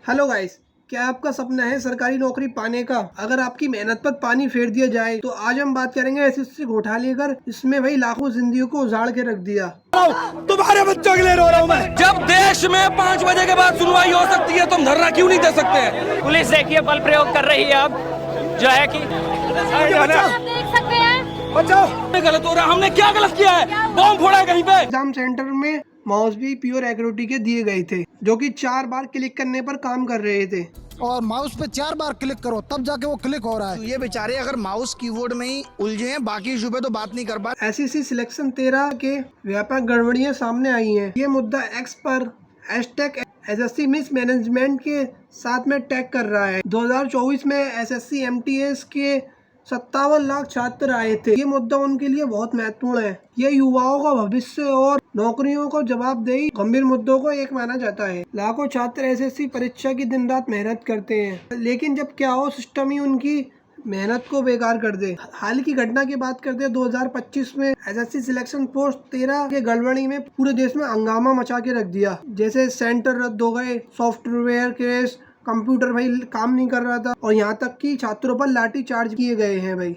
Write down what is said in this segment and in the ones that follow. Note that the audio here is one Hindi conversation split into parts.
हेलो गाइस, क्या आपका सपना है सरकारी नौकरी पाने का? अगर आपकी मेहनत पर पानी फेर दिया जाए तो आज हम बात करेंगे एसएससी घोटाले कर इसमें भाई लाखों जिंदगियों को उजाड़ के रख दिया। तुम्हारे बच्चों के लिए रो रहा हूँ मैं। जब देश में 5 बजे के बाद सुनवाई हो सकती है तुम धरना क्यों नहीं दे सकते? पुलिस देखिए बल प्रयोग कर रही है अब जो है कि देख सकते हैं। बचाओ, गलत हो रहा है। हमने क्या गलत किया है? बॉम्ब फोड़ा है कहीं पे? एग्जाम सेंटर में माउस भी प्योर एक्यूरेटी के दिए गए थे जो कि 4 बार क्लिक करने पर काम कर रहे थे और माउस पे 4 बार क्लिक करो तब जाके वो क्लिक हो रहा है। ये बेचारे अगर माउस कीबोर्ड में ही उलझे हैं, बाकी इशू पे तो बात नहीं कर पाते। एसएससी सिलेक्शन 13 के व्यापक गड़बड़ियां सामने आई हैं। ये मुद्दा एक्स पर हैशटैग एसएससी मिस मैनेजमेंट के साथ में टैग कर रहा है। 2024 में एसएससी एमटीएस के 57 लाख छात्र आए थे। ये मुद्दा उनके लिए बहुत महत्वपूर्ण है। ये युवाओं का भविष्य और नौकरियों को जवाबदेही गंभीर मुद्दों को एक माना जाता है। लाखों छात्र एसएससी परीक्षा की दिन रात मेहनत करते हैं, लेकिन जब क्या हो सिस्टम ही उनकी मेहनत को बेकार कर दे। हाल की घटना की बात करते हैं 2025 में एसएससी सिलेक्शन पोस्ट 13 के गड़बड़ी में पूरे देश में हंगामा मचा के रख दिया। जैसे सेंटर रद्द हो गए, सॉफ्टवेयर क्रैश, कंप्यूटर भाई काम नहीं कर रहा था और यहाँ तक कि छात्रों पर लाठी चार्ज किए गए हैं भाई।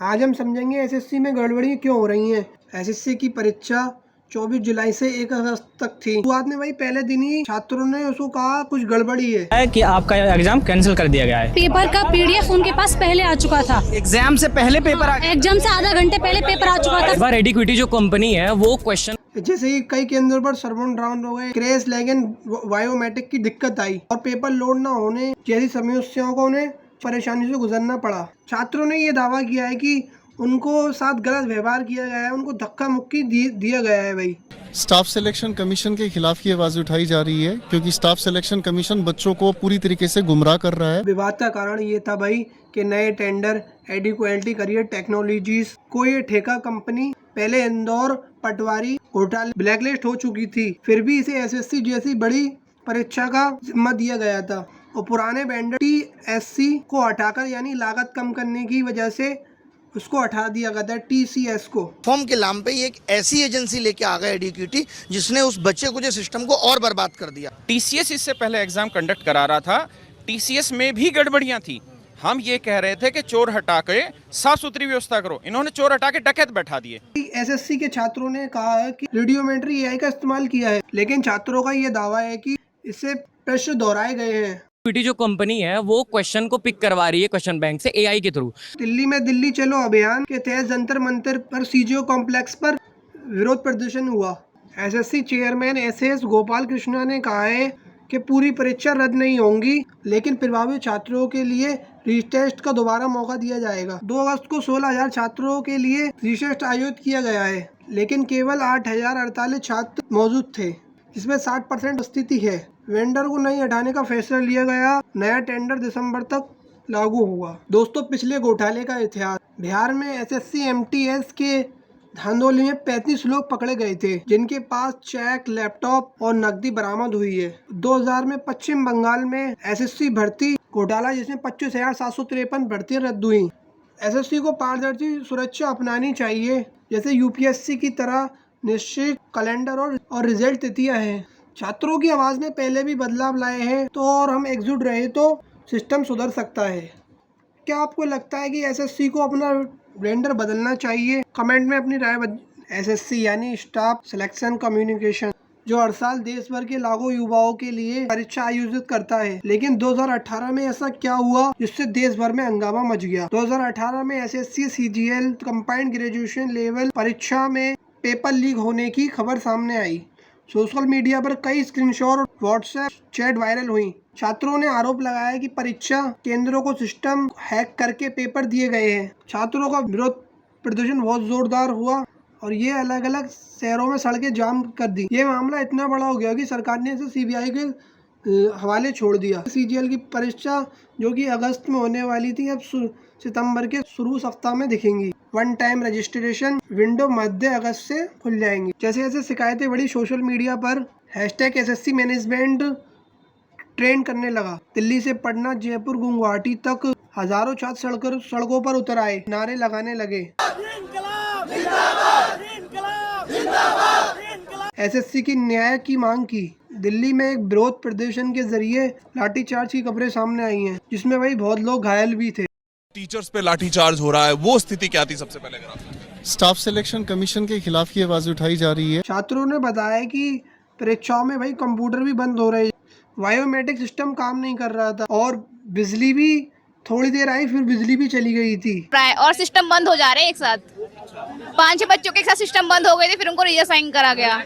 आज हम समझेंगे एसएससी में गड़बड़ी क्यों हो रही हैं। एसएससी की परीक्षा 24 जुलाई से 1 अगस्त तक थी। शुरुआत में भाई पहले दिन ही छात्रों ने उसको कहा कुछ गड़बड़ी है कि आपका एग्जाम कैंसिल कर दिया गया है। पेपर का पीडीएफ उनके पास पहले आ चुका था। एग्जाम से पहले पेपर आ गया। एग्जाम से आधा घंटे पहले पेपर आ चुका था। एडिक्विटी जो कंपनी है वो क्वेश्चन जैसे ही कई केंद्रों पर सर्वर डाउन हो गए, क्रैश लैगिन बायोमेट्रिक की दिक्कत आई और पेपर लोड न होने जैसी समस्याओं को उन्हें परेशानी से गुजरना पड़ा। छात्रों ने ये दावा किया है कि उनको साथ गलत व्यवहार किया गया है, उनको धक्का मुक्की दिया गया है भाई। स्टाफ सिलेक्शन कमीशन के खिलाफ ये आवाज उठाई जा रही है क्योंकि स्टाफ सिलेक्शन कमीशन बच्चों को पूरी तरीके से गुमराह कर रहा है। विवाद का कारण ये था भाई कि नए टेंडर एडिक्वालिटी करियर टेक्नोलॉजीज को ये ठेका कंपनी पहले इंदौर पटवारी घोटाले ब्लैकलिस्ट हो चुकी थी, फिर भी इसे एसएससी जैसी बड़ी परीक्षा का जिम्मा दिया गया था और पुराने वेंडर टीएससी को हटाकर यानी लागत कम करने की वजह से उसको हटा दिया गया था टीसीएस को। फॉर्म के नाम पे एक ऐसी एजेंसी लेके आ गया एडिक्विटी जिसने उस बच्चे को जो सिस्टम को और बर्बाद कर दिया। टीसीएस इससे पहले एग्जाम कंडक्ट करा रहा था, टीसीएस में भी गड़बड़ियां थी। हम ये कह रहे थे कि चोर हटा के साफ सुथरी व्यवस्था करो, इन्होंने चोर हटा के डकैत बैठा दिए। एसएससी के छात्रों ने कहा है कि रेडियोमेट्री एआई का इस्तेमाल किया है, लेकिन छात्रों का ये दावा है कि इससे प्रश्न दोहराए गए हैं। जो कंपनी है वो क्वेश्चन को पिक करवा रही है क्वेश्चन बैंक से एआई के थ्रू। दिल्ली में दिल्ली चलो अभियान के तहत जंतर मंतर पर सीजीओ कॉम्प्लेक्स पर विरोध प्रदर्शन हुआ। SSC chairman SS Gopal Krishna ने कहा है कि पूरी परीक्षा रद्द नहीं होंगी, लेकिन प्रभावित छात्रों के लिए रीटेस्ट का दोबारा मौका दिया जाएगा। 2 अगस्त को 16,000 छात्रों के लिए रीटेस्ट आयोजित किया गया है, लेकिन केवल 8,048 छात्र मौजूद थे, जिसमें 60% स्थिति है। वेंडर को नहीं हटाने का फैसला लिया गया। नया टेंडर दिसंबर तक लागू होगा। दोस्तों, पिछले घोटाले का इतिहास। बिहार में एसएससी एमटीएस के धांधली में 35 लोग पकड़े गए थे, जिनके पास चेक, लैपटॉप और नकदी बरामद हुई है। 2000 में पश्चिम बंगाल में एसएससी भर्ती घोटाला, जिसमें 25,753 भर्तियां रद्द हुई। एसएससी को पारदर्शी सुरक्षा अपनानी चाहिए, जैसे यूपीएससी की तरह निश्चित कैलेंडर और रिजल्ट तिथियां हैं। छात्रों की आवाज ने पहले भी बदलाव लाए हैं तो और हम एकजुट रहे तो सिस्टम सुधर सकता है। क्या आपको लगता है कि एसएससी को अपना वेंडर बदलना चाहिए? कमेंट में अपनी राय एसएससी यानी स्टाफ सिलेक्शन कम्युनिकेशन जो हर साल देश भर के लाखों युवाओं के लिए परीक्षा आयोजित करता है, लेकिन 2018 में ऐसा क्या हुआ जिससे देश भर में हंगामा मच गया? 2018 में SSC CGL combined graduation level परीक्षा में पेपर लीक होने की खबर सामने आई। सोशल मीडिया पर कई स्क्रीनशॉट और व्हाट्सएप चैट वायरल हुई। छात्रों ने आरोप लगाया कि परीक्षा केंद्रों को सिस्टम हैक करके पेपर दिए गए हैं। छात्रों का विरोध प्रदर्शन बहुत जोरदार हुआ और ये अलग अलग शहरों में सड़कें जाम कर दी। ये मामला इतना बड़ा हो गया कि सरकार ने इसे सीबीआई के हवाले छोड़ दिया। सीजीएल की परीक्षा जो कि अगस्त में होने वाली थी, अब सितंबर के शुरू सप्ताह में दिखेंगी। वन टाइम रजिस्ट्रेशन विंडो मध्य अगस्त से खुल जाएंगी। जैसे जैसे शिकायतें बढ़ी, सोशल मीडिया पर हैशटैग एसएससी मैनेजमेंट ट्रेंड करने लगा। दिल्ली से पटना, जयपुर, गुवाहाटी तक हजारों छात्र सड़कों पर उतर आए, नारे लगाने लगे। एसएससी की न्याय की मांग की। दिल्ली में एक विरोध प्रदर्शन के जरिए लाठीचार्ज की खबरें सामने आई हैं, जिसमें भाई बहुत लोग घायल भी थे। टीचर्स पे लाठीचार्ज हो रहा है, वो स्थिति क्या थी सबसे पहले अगर आप स्टाफ सिलेक्शन कमीशन के खिलाफ ये आवाज उठाई जा रही है। छात्रों ने बताया कि परीक्षाओं में भाई कंप्यूटर भी बंद हो रहे, बायोमेट्रिक सिस्टम काम नहीं कर रहा था और बिजली भी थोड़ी देर आई फिर बिजली भी चली गई थी और सिस्टम बंद हो जा रहे हैं एक साथ। 5-6 बच्चों के साथ सिस्टम बंद हो गए थे, फिर उनको रीअसाइन करा गया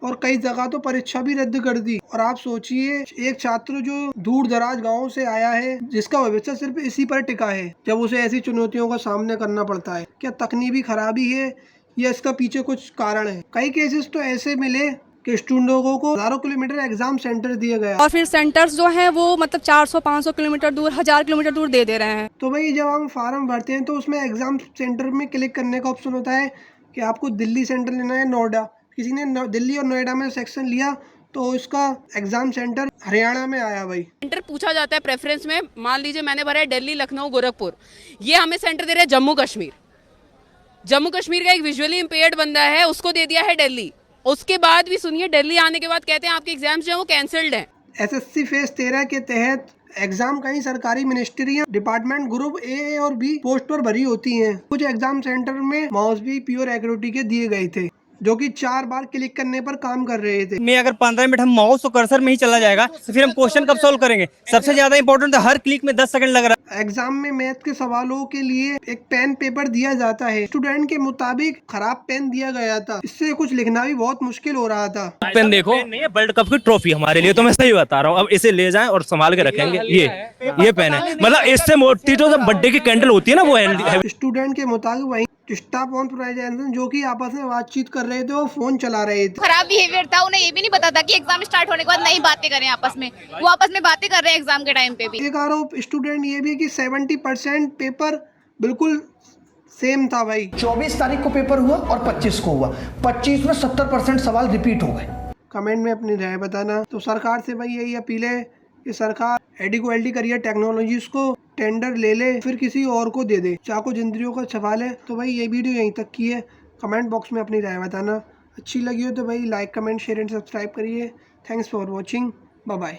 और कई जगह तो परीक्षा भी रद्द कर दी। और आप सोचिए एक छात्र जो दूर दराज गाँव से आया है, जिसका भविष्य सिर्फ इसी पर टिका है, जब उसे ऐसी चुनौतियों का सामना करना पड़ता है, क्या तकनीकी खराबी है या इसका पीछे कुछ कारण है? कई केसेस तो ऐसे मिले कि स्टूडेंटों को हजारों किलोमीटर एग्जाम सेंटर दिया गया और फिर सेंटर्स जो हैं वो मतलब 400-500 किलोमीटर दूर, 1000 किलोमीटर दूर दे रहे हैं। तो भाई जब हम फॉर्म भरते हैं तो उसमें एग्जाम सेंटर में क्लिक करने का ऑप्शन होता है कि आपको दिल्ली सेंटर लेना है नोएडा। किसी ने दिल्ली और नोएडा में सेक्शन लिया तो उसका एग्जाम सेंटर हरियाणा में आया। भाई सेंटर पूछा जाता है प्रेफरेंस में, मान लीजिए मैंने भरा है दिल्ली, लखनऊ, गोरखपुर, ये हमें सेंटर दे रहे हैं जम्मू कश्मीर। जम्मू कश्मीर का एक विजुअली इम्पेयर्ड बंदा है, उसको दे दिया है दिल्ली। उसके बाद भी सुनिए, दिल्ली आने के बाद कहते हैं आपके एग्जाम्स जो है वो कैंसिल्ड हैं। एसएससी फेज 13 के तहत एग्जाम कई सरकारी मिनिस्ट्रियां डिपार्टमेंट ग्रुप ए और बी पोस्ट पर भरी होती हैं। कुछ एग्जाम सेंटर में माउस भी प्योर एक्यूरेटी के दिए गए थे, जो कि 4 बार क्लिक करने पर काम कर रहे थे। में अगर 15 मिनट हम माउस और कर्सर में ही चला जाएगा तो फिर हम क्वेश्चन कब सॉल्व करेंगे? सबसे ज्यादा इंपॉर्टेंट है, हर क्लिक में 10 सेकंड लग रहा है। एग्जाम में मैथ के सवालों के लिए एक पेन पेपर दिया जाता है। स्टूडेंट के मुताबिक खराब पेन दिया गया था, इससे कुछ लिखना भी बहुत मुश्किल हो रहा था। पेन देखो, वर्ल्ड कप की ट्रॉफी हमारे लिए, तो मैं सही बता रहा हूँ। अब इसे ले जाएं और संभाल के रखेंगे। ये पेन है, मतलब इससे मोटी तो जब बर्थडे की कैंडल होती है ना, वो है। स्टूडेंट के मुताबिक वही स्टाफ ऑन प्रेजेंटेशन जो कि आपस में बातचीत कर रहे थे वो फोन चला रहे थे। खराब बिहेवियर था, उन्हें ये भी नहीं पता था कि एग्जाम स्टार्ट होने के बाद नहीं बातें करें आपस में, वो आपस में बातें कर रहे हैं एग्जाम के टाइम पे भी। एक आरोप स्टूडेंट ये भी है कि 70% पेपर बिल्कुल सेम था। भाई 24 तारीख को पेपर हुआ और 25 को हुआ, 25 में 70% सवाल रिपीट हो गए। कमेंट में अपनी राय बताना। तो सरकार से भाई यही अपील है कि सरकार एडिक्वालिटी करियर टेक्नोलॉजीज को टेंडर ले ले, फिर किसी और को दे दे। चाको जिंदगियों का सवाल है। तो भाई ये वीडियो यहीं तक की है। कमेंट बॉक्स में अपनी राय बताना। अच्छी लगी हो तो भाई like, comment, share and subscribe करिए। Thanks for watching. Bye bye.